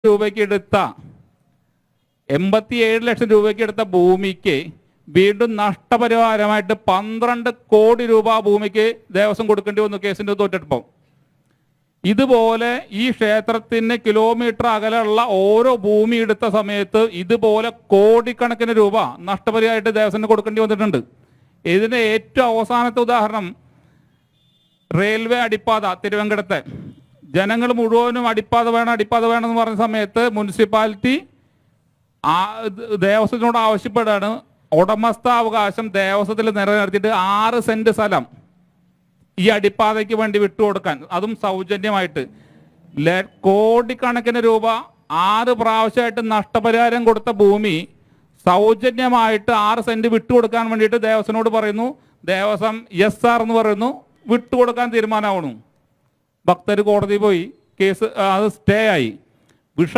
രൂപയ്ക്ക് എടുത്ത 87 ലക്ഷം രൂപയ്ക്ക് എടുത്ത ഭൂമിക്ക് വീണ്ടും നഷ്ടപരിഹാരമായിട്ട് 12 കോടി രൂപ ഭൂമിക്ക് ദേവസ്വം കൊടുക്കേണ്ടി വന്നു കേസിന്റെ തോറ്റെടുപ്പം. ഇതുപോലെ ഈ ക്ഷേത്രത്തിന് കിലോമീറ്റർ അകലെയുള്ള ഓരോ ഭൂമി എടുത്ത സമയത്ത് ഇതുപോലെ കോടിക്കണക്കിന് രൂപ നഷ്ടപരിഹാരമായിട്ട് ദേവസ്വത്തിന് കൊടുക്കേണ്ടി വന്നിട്ടുണ്ട്. ഇതിന്റെ ഏറ്റവും അവസാനത്തെ ഉദാഹരണം റെയിൽവേ അടിപ്പാത തിരുവനന്തപുരത്തെ ജനങ്ങൾ മുഴുവനും അടിപ്പാത വേണം എന്ന് പറഞ്ഞ സമയത്ത് മുനിസിപ്പാലിറ്റി ദേവസ്വത്തിനോട് ആവശ്യപ്പെടുകയാണ് ഉടമസ്ഥാവകാശം ദേവസ്വത്തിൽ നിലനിർത്തിയിട്ട് 6 സെന്റ് സ്ഥലം ഈ അടിപ്പാതയ്ക്ക് വേണ്ടി വിട്ടുകൊടുക്കാൻ, അതും സൗജന്യമായിട്ട്. കോടിക്കണക്കിന് രൂപ 6 പ്രാവശ്യമായിട്ട് നഷ്ടപരിഹാരം കൊടുത്ത ഭൂമി സൗജന്യമായിട്ട് 6 സെന്റ് വിട്ടുകൊടുക്കാൻ വേണ്ടിയിട്ട് ദേവസ്വനോട് പറയുന്നു. ദേവസ്വം yes sir എന്ന് പറയുന്നു, വിട്ടുകൊടുക്കാൻ തീരുമാനമാവണു. ഭക്തർ കോടതി പോയി, കേസ് അത് സ്റ്റേ ആയി.